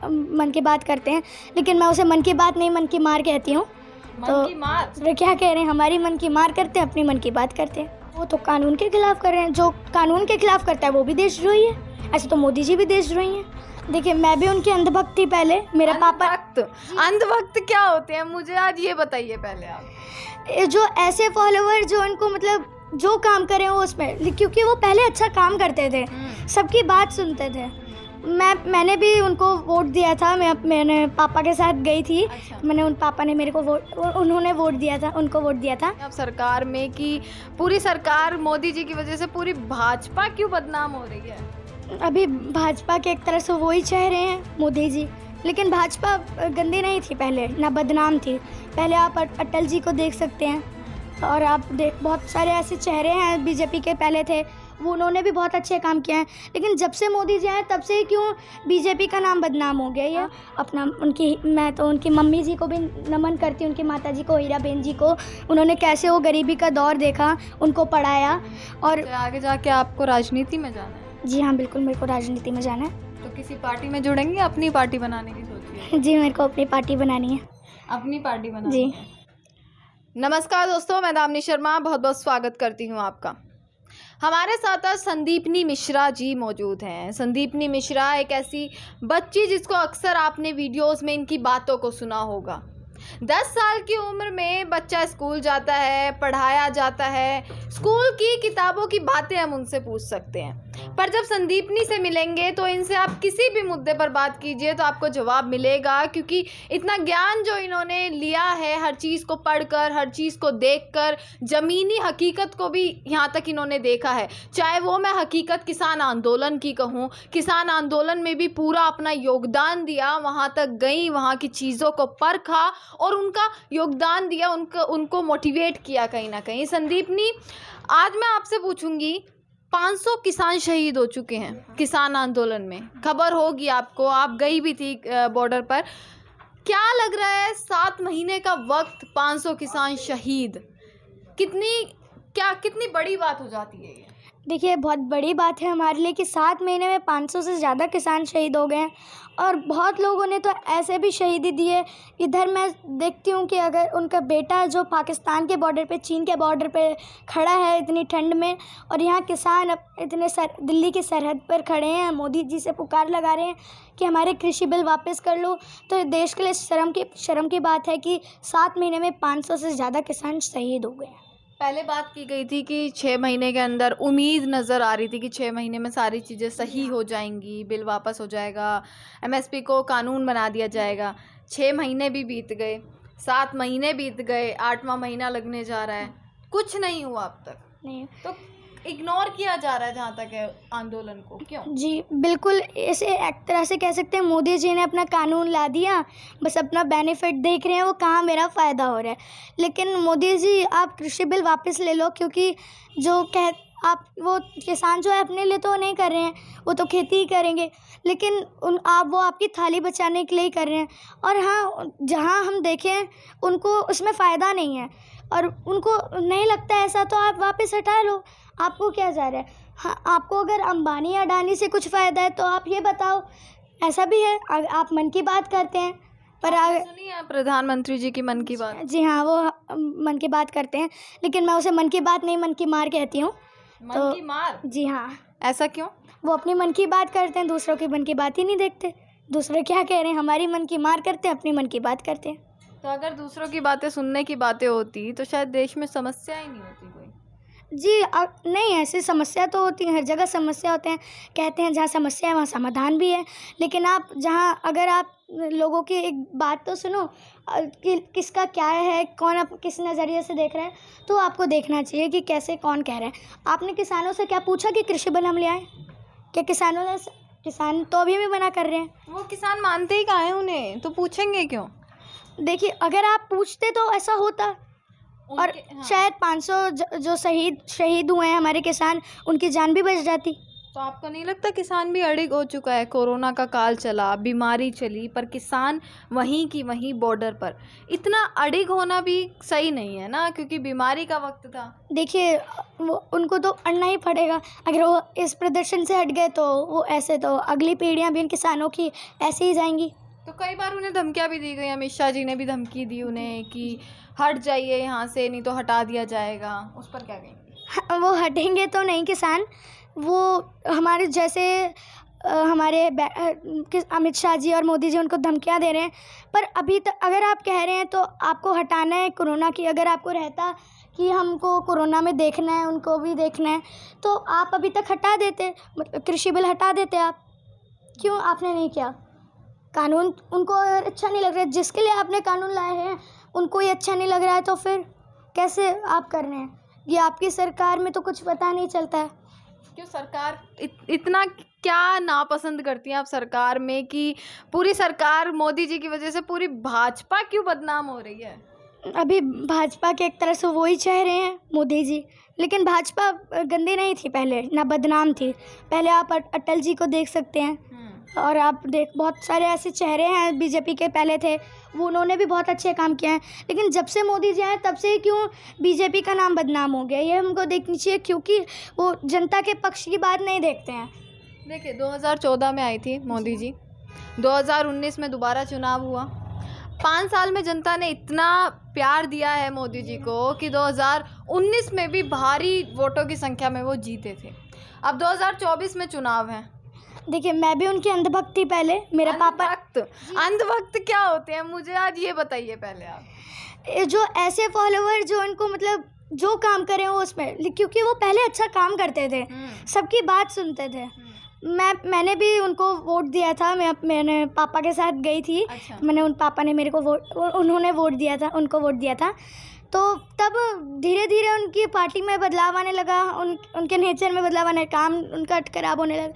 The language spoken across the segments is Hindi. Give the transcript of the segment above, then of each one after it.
मन की बात करते हैं, लेकिन मैं उसे मन की बात नहीं, मन की मार कहती हूँ। मन की मार? तो क्या कह रहे हैं, हमारी मन की मार करते हैं, अपनी मन की बात करते हैं। वो तो कानून के खिलाफ कर रहे हैं, जो कानून के खिलाफ करता है वो भी देशद्रोही है। ऐसे तो मोदी जी भी देशद्रोही हैं। देखिए, मैं भी उनकी अंधभक्त थी पहले। मेरा पापा अंधभक्त क्या होते हैं, मुझे आज ये बताइए पहले आप। जो ऐसे फॉलोवर जो उनको मतलब जो काम करें वो उसमें, क्योंकि वो पहले अच्छा काम करते थे, सबकी बात सुनते थे। मैंने भी उनको वोट दिया था। मैंने पापा के साथ गई थी। अच्छा। पापा ने मेरे को उन्होंने वोट दिया था, उनको वोट दिया था। अब सरकार में कि पूरी सरकार मोदी जी की वजह से पूरी भाजपा क्यों बदनाम हो रही है? अभी भाजपा के एक तरह से वही चाह रहे हैं मोदी जी, लेकिन भाजपा गंदी नहीं थी पहले, ना बदनाम थी पहले। आप अटल जी को देख सकते हैं, और आप बहुत सारे ऐसे चेहरे हैं बीजेपी के पहले थे, वो उन्होंने भी बहुत अच्छे काम किए हैं। लेकिन जब से मोदी जी आए तब से क्यों बीजेपी का नाम बदनाम हो गया। ये अपना मैं तो उनकी मम्मी जी को भी नमन करती हूँ, उनकी माता जी को, हीराबेन जी को। उन्होंने कैसे वो गरीबी का दौर देखा, उनको पढ़ाया। और आगे जाके आपको राजनीति में जाना है? जी हाँ, बिल्कुल, मेरे को राजनीति में जाना है। तो किसी पार्टी में जुड़ेंगे, अपनी पार्टी बनाने की सोचिए? जी, मेरे को अपनी पार्टी बनानी है। अपनी पार्टी बनानी जी। है। नमस्कार दोस्तों, मैं दामिनी शर्मा बहुत बहुत स्वागत करती हूँ आपका। हमारे साथ आज संदीपनी मिश्रा जी मौजूद हैं। संदीपनी मिश्रा एक ऐसी बच्ची जिसको अक्सर आपने वीडियोस में इनकी बातों को सुना होगा। 10 साल की उम्र में बच्चा स्कूल जाता है, पढ़ाया जाता है, स्कूल की किताबों की बातें हम उनसे पूछ सकते हैं। पर जब संदीपनी से मिलेंगे तो इनसे आप किसी भी मुद्दे पर बात कीजिए तो आपको जवाब मिलेगा, क्योंकि इतना ज्ञान जो इन्होंने लिया है, हर चीज़ को पढ़कर, हर चीज़ को देखकर, ज़मीनी हकीकत को भी यहाँ तक इन्होंने देखा है। चाहे वो मैं हकीकत किसान आंदोलन की कहूँ, किसान आंदोलन में भी पूरा अपना योगदान दिया, वहाँ तक गई, वहाँ की चीज़ों को परखा और उनका योगदान दिया, उनको मोटिवेट किया कहीं ना कहीं। संदीपनी, आज मैं आपसे पूछूंगी, 500 किसान शहीद हो चुके हैं किसान आंदोलन में, खबर होगी आपको, आप गई भी थी बॉर्डर पर। क्या लग रहा है, 7 महीने का वक्त, 500 किसान शहीद, कितनी बड़ी बात हो जाती है ये? देखिए, बहुत बड़ी बात है हमारे लिए कि 7 महीने में 500 से ज़्यादा किसान शहीद हो गए हैं, और बहुत लोगों ने तो ऐसे भी शहीदी दी है। इधर मैं देखती हूँ कि अगर उनका बेटा जो पाकिस्तान के बॉर्डर पे, चीन के बॉर्डर पे खड़ा है इतनी ठंड में, और यहाँ किसान दिल्ली की सरहद पर खड़े हैं, मोदी जी से पुकार लगा रहे हैं कि हमारे कृषि बिल वापस कर लो, तो देश के लिए शर्म की बात है कि 7 महीने में 500 से ज़्यादा किसान शहीद हो गए हैं। पहले बात की गई थी कि 6 महीने के अंदर, उम्मीद नज़र आ रही थी कि 6 महीने में सारी चीज़ें सही हो जाएंगी, बिल वापस हो जाएगा, एमएसपी को कानून बना दिया जाएगा। 6 महीने भी बीत गए, 7 महीने बीत गए, 8वां महीना लगने जा रहा है, कुछ नहीं हुआ अब तक। नहीं, तो इग्नोर किया जा रहा है जहाँ तक है आंदोलन को, क्यों? जी बिल्कुल, ऐसे एक तरह से कह सकते हैं मोदी जी ने अपना कानून ला दिया, बस अपना बेनिफिट देख रहे हैं, वो कहाँ मेरा फ़ायदा हो रहा है। लेकिन मोदी जी, आप कृषि बिल वापस ले लो, क्योंकि वो किसान जो है अपने लिए तो नहीं कर रहे हैं, वो तो खेती ही करेंगे, लेकिन वो आपकी थाली बचाने के लिए ही कर रहे हैं। और हाँ, जहाँ हम देखें उनको उसमें फ़ायदा नहीं है और उनको नहीं लगता ऐसा, तो आप वापस हटा लो। आपको क्या जा रहा है? हाँ, आपको अगर अंबानी या अडानी से कुछ फ़ायदा है तो आप ये बताओ। ऐसा भी है, आप मन की बात करते हैं, पर सुनिए आप प्रधानमंत्री जी की मन की बात। जी हाँ, वो मन की बात करते हैं, लेकिन मैं उसे मन की बात नहीं, मन की मार कहती हूँ। मन की मार? जी हाँ। ऐसा क्यों? वो अपनी मन की बात करते हैं, दूसरों की मन की बात ही नहीं देखते। दूसरे क्या कह रहे हैं, हमारी मन की मार करते हैं, अपनी मन की बात करते हैं। तो अगर दूसरों की बातें सुनने की बातें होती तो शायद देश में समस्या ही नहीं होती कोई। जी नहीं, ऐसी समस्या तो होती है, हर जगह समस्या होते हैं। कहते हैं जहाँ समस्या है वहाँ समाधान भी है, लेकिन अगर आप लोगों की एक बात तो सुनो कि किसका क्या है, कौन किस नज़रिए से देख रहा है, तो आपको देखना चाहिए कि कैसे कौन कह रहा है। आपने किसानों से क्या पूछा कि कृषि बिल हम ले आए? क्या किसान तो अभी भी मना कर रहे हैं। वो किसान मानते ही कहाँ हैं उन्हें, तो पूछेंगे क्यों? देखिए, अगर आप पूछते तो ऐसा होता, और शायद 500 जो शहीद हुए हैं हमारे किसान, उनकी जान भी बच जाती। तो आपको नहीं लगता किसान भी अड़िग हो चुका है? कोरोना का काल चला, बीमारी चली, पर किसान वहीं की वहीं बॉर्डर पर। इतना अड़िग होना भी सही नहीं है ना, क्योंकि बीमारी का वक्त था। देखिए, वो उनको तो अड़ना ही पड़ेगा। अगर वो इस प्रदर्शन से हट गए तो वो ऐसे तो अगली पीढ़ियां भी इन किसानों की ऐसे ही जाएंगी। तो कई बार उन्हें धमकियां भी दी गई, अमित शाह जी ने भी धमकी दी उन्हें कि हट जाइए यहाँ से, नहीं तो हटा दिया जाएगा। उस पर क्या कहेंगे? वो हटेंगे तो नहीं किसान, वो हमारे जैसे अमित शाह जी और मोदी जी उनको धमकियां दे रहे हैं। पर अभी तक अगर आप कह रहे हैं तो आपको हटाना है कोरोना की, अगर आपको रहता कि हमको कोरोना में देखना है, उनको भी देखना है, तो आप अभी तक हटा देते, मतलब कृषि बिल हटा देते आप। क्यों आपने नहीं किया? कानून उनको अच्छा नहीं लग रहा है, जिसके लिए आपने कानून लाए हैं उनको ही अच्छा नहीं लग रहा है, तो फिर कैसे आप कर रहे हैं? ये आपकी सरकार में तो कुछ पता नहीं चलता है। क्यों सरकार इतना क्या नापसंद करती हैं आप सरकार में कि पूरी सरकार मोदी जी की वजह से पूरी भाजपा क्यों बदनाम हो रही है? अभी भाजपा के एक तरह से वो ही चेहरे हैं मोदी जी, लेकिन भाजपा गंदी नहीं थी पहले, ना बदनाम थी। पहले आप अटल जी को देख सकते हैं, और आप बहुत सारे ऐसे चेहरे हैं बीजेपी के पहले थे, वो उन्होंने भी बहुत अच्छे काम किए हैं। लेकिन जब से मोदी जी आए तब से क्यों बीजेपी का नाम बदनाम हो गया, ये हमको देखनी चाहिए, क्योंकि वो जनता के पक्ष की बात नहीं देखते हैं। देखिए, 2014 में आई थी मोदी जी, 2019 में दोबारा चुनाव हुआ। 5 साल में जनता ने इतना प्यार दिया है मोदी जी को कि 2019 में भी भारी वोटों की संख्या में वो जीते थे। अब 2024 में चुनाव है। देखिए, मैं भी उनकी अंधभक्त थी पहले। मेरे पापा अंधभक्त क्या होते हैं, मुझे आज ये बताइए पहले आप। जो ऐसे फॉलोवर जो इनको मतलब जो काम करें वो उसमें, क्योंकि वो पहले अच्छा काम करते थे, सबकी बात सुनते थे। मैंने भी उनको वोट दिया था, मैंने पापा के साथ गई थी। अच्छा। पापा ने मेरे को उन्होंने वोट दिया था, उनको वोट दिया था। तो तब धीरे धीरे उनकी पार्टी में बदलाव आने लगा, उनके नेचर में बदलाव आने, काम उनका खराब होने लगा।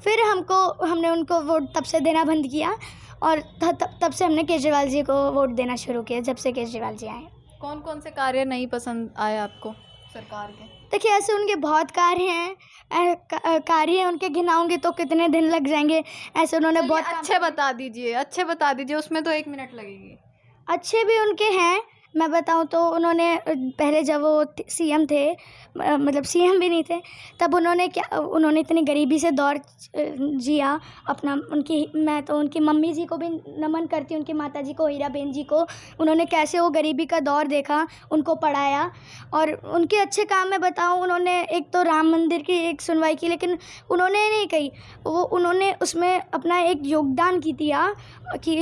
फिर हमने उनको वोट तब से देना बंद किया, और तब से हमने केजरीवाल जी को वोट देना शुरू किया, जब से केजरीवाल जी आए। कौन कौन से कार्य नहीं पसंद आए आपको सरकार के? देखिए, ऐसे उनके बहुत कार्य हैं, उनके गिनाऊंगी तो कितने दिन लग जाएंगे। ऐसे उन्होंने बहुत अच्छे बता दीजिए, उसमें तो 1 मिनट लगेगी। अच्छे भी उनके हैं, मैं बताऊं तो उन्होंने पहले जब वो सीएम थे, मतलब सीएम भी नहीं थे, तब उन्होंने इतनी गरीबी से दौर जिया अपना। मैं तो उनकी मम्मी जी को भी नमन करती हूँ, उनकी माता जी को, हीराबेन जी को। उन्होंने कैसे वो गरीबी का दौर देखा, उनको पढ़ाया, और उनके अच्छे काम में बताऊँ, उन्होंने एक तो राम मंदिर की एक सुनवाई की, लेकिन उन्होंने नहीं कही, उन्होंने उसमें अपना एक योगदान की दिया कि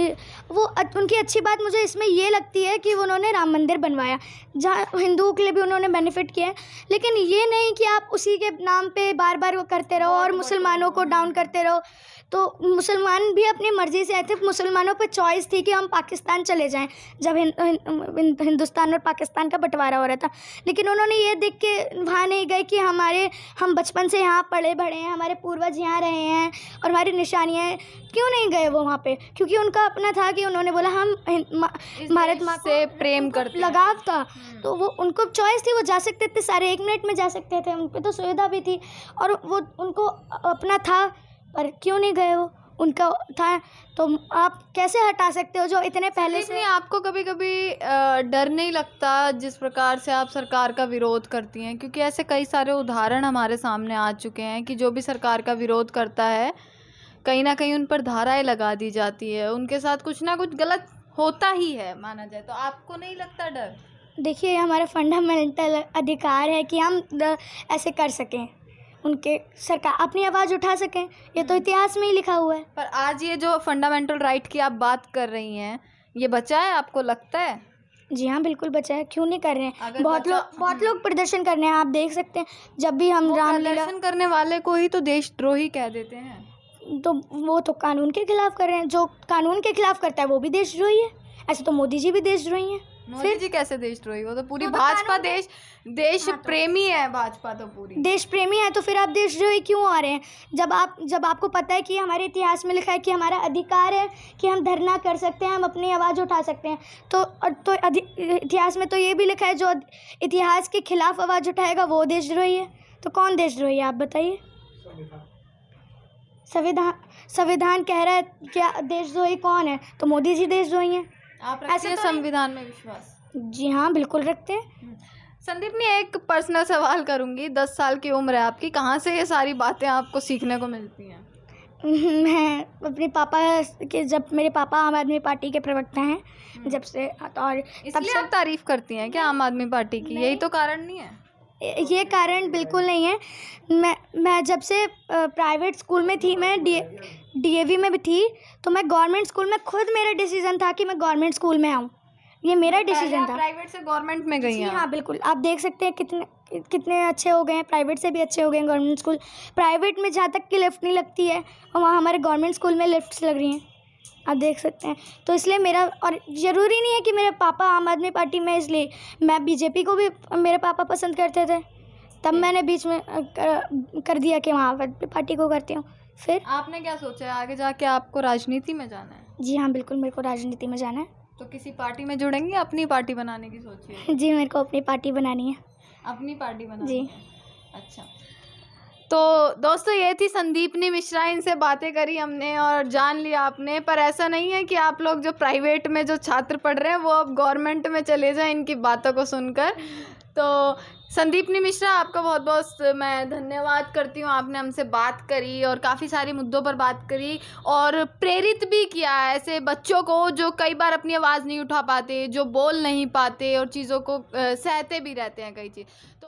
उनकी अच्छी बात मुझे इसमें ये लगती है कि उन्होंने राम मंदिर बनवाया, जहाँ हिंदुओं के लिए भी उन्होंने बेनिफिट किया। लेकिन ये नहीं कि आप उसी के नाम पे बार बार वो करते रहो और मुसलमानों को डाउन करते रहो। तो मुसलमान भी अपनी मर्ज़ी से आए थे, मुसलमानों पे चॉइस थी कि हम पाकिस्तान चले जाएं जब हिंदुस्तान और पाकिस्तान का बंटवारा हो रहा था। लेकिन उन्होंने ये देख के वहाँ नहीं गए कि हम बचपन से यहाँ पले बढ़े हैं, हमारे पूर्वज यहाँ रहे हैं और हमारी निशानियाँ हैं। क्यों नहीं गए वो वहाँ पे? क्योंकि उनका अपना था कि उन्होंने बोला हम भारत माँ से प्रेम करते, लगाव था, तो वो उनको चॉइस थी, वो जा सकते थे, सारे 1 मिनट में जा सकते थे, उन पर तो सुविधा भी थी और वो उनको अपना था। पर क्यों नहीं गए वो? उनका था, तो आप कैसे हटा सकते हो जो इतने पहले से? आपको कभी कभी डर नहीं लगता जिस प्रकार से आप सरकार का विरोध करती हैं? क्योंकि ऐसे कई सारे उदाहरण हमारे सामने आ चुके हैं कि जो भी सरकार का विरोध करता है, कहीं ना कहीं उन पर धाराएं लगा दी जाती है, उनके साथ कुछ ना कुछ गलत होता ही है, माना जाए। तो आपको नहीं लगता डर? देखिए, हमारा फंडामेंटल अधिकार है कि हम ऐसे कर सकें, उनके सरकार अपनी आवाज़ उठा सकें, ये तो इतिहास में ही लिखा हुआ है। पर आज ये जो फंडामेंटल राइट की आप बात कर रही हैं, ये बचा है, आपको लगता है? जी हाँ, बिल्कुल बचा है। क्यों नहीं कर रहे हैं? बहुत लोग प्रदर्शन कर रहे हैं, आप देश सकते हैं। जब भी हम रामलीला प्रदर्शन करने वाले को ही तो देशद्रोही कह देते हैं, तो वो तो कानून के खिलाफ कर रहे हैं। जो कानून के खिलाफ करता है वो भी देशद्रोही है। ऐसे तो मोदी जी भी देशद्रोही हैं। मोदी जी कैसे देशद्रोही? वो तो पूरी भाजपा देश प्रेमी है, भाजपा तो पूरी देश प्रेमी है, तो फिर आप देशद्रोही क्यों आ रहे हैं? जब आपको पता है कि हमारे इतिहास में लिखा है कि हमारा अधिकार है कि हम धरना कर सकते हैं, हम अपनी आवाज़ उठा सकते हैं, तो इतिहास में तो ये भी लिखा है जो इतिहास के खिलाफ आवाज़ उठाएगा वो देशद्रोही है। तो कौन देशद्रोही है, आप बताइए? संविधान संविधान कह रहा है क्या देशद्रोही कौन है, तो मोदी जी देशद्रोही हैं। आप रखते ऐसे हैं तो नहीं। संविधान में विश्वास? जी हाँ, बिल्कुल रखते हैं। संदीप ने एक पर्सनल सवाल करूंगी, 10 साल की उम्र है आपकी, कहाँ से ये सारी बातें आपको सीखने को मिलती हैं? मैं अपने पापा के, जब मेरे पापा आम आदमी पार्टी के प्रवक्ता हैं, जब से, और तब इसलिए से आप तारीफ करती हैं क्या आम आदमी पार्टी की? यही तो कारण नहीं है? ये कारण बिल्कुल नहीं है। मैं जब से प्राइवेट स्कूल में थी, मैं डीएवी में भी थी, तो मैं गवर्नमेंट स्कूल में खुद मेरा डिसीजन था कि मैं गवर्नमेंट स्कूल में आऊँ। ये मेरा डिसीजन था। प्राइवेट से गवर्नमेंट में गई जी हैं? हाँ, बिल्कुल। आप देख सकते हैं कितने अच्छे हो गए हैं, प्राइवेट से भी अच्छे हो गए हैं गवर्नमेंट स्कूल। प्राइवेट में जहाँ तक की लिफ्ट नहीं लगती है, और वहाँ हमारे गवर्नमेंट स्कूल में लिफ्ट्स लग रही हैं, आप देख सकते हैं। तो इसलिए मेरा, और ज़रूरी नहीं है कि मेरे पापा आम आदमी पार्टी में, इसलिए मैं बीजेपी को भी मेरे पापा पसंद करते थे, तब मैंने बीच में कर दिया कि वहाँ पर पार्टी को करती हूँ। फिर आपने क्या सोचा है आगे जाके आपको राजनीति में जाना है? जी हाँ, बिल्कुल, मेरे को राजनीति में जाना है। तो किसी पार्टी में जुड़ेंगे, अपनी पार्टी बनाने की सोची है? जी, मेरे को अपनी पार्टी बनानी है। अपनी पार्टी बनानी जी। है। अच्छा, तो दोस्तों ये थी संदीपनी मिश्रा, इनसे बातें करी हमने और जान लिया आपने। पर ऐसा नहीं है कि आप लोग जो प्राइवेट में जो छात्र पढ़ रहे हैं वो अब गवर्नमेंट में चले जाएं इनकी बातों को सुनकर। तो संदीपनी मिश्रा, आपका बहुत बहुत मैं धन्यवाद करती हूँ। आपने हमसे बात करी और काफ़ी सारे मुद्दों पर बात करी और प्रेरित भी किया ऐसे बच्चों को जो कई बार अपनी आवाज़ नहीं उठा पाते, जो बोल नहीं पाते और चीज़ों को सहते भी रहते हैं कई चीज़। तो